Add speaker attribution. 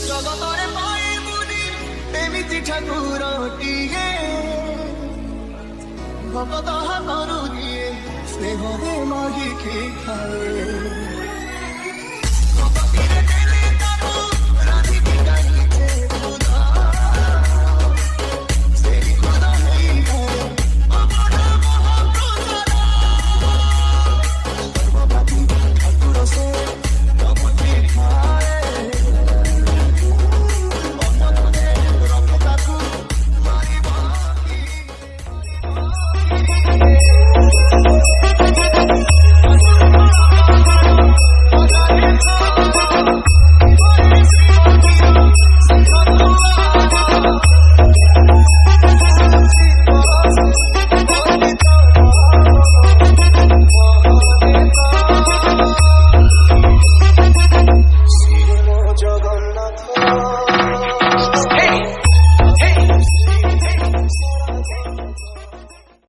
Speaker 1: ଜଗତରେ ପାଇବୁନି ଏମିତି ଠାକୁରଟିଏ ଭଗତ ହାତରୁ ଦିଏ ସ୍ନେହରେ ମାଗିକି ଖାଏ ଭଗତିରେ ଦେଲେ ତାକୁ ରାଧିକି ଡାକିଛେ ଖୁଦା ସେହି ଖୁଦା ହେଇଥାଏ ଅବଢ ମହାପ୍ରସାଦ ସର୍ବପାତି ଠାକୁର ସେ ନବତି ଖାଏ ଅନନରେ ରଖେ ତାକୁ ମାରିବା জগন্নাথ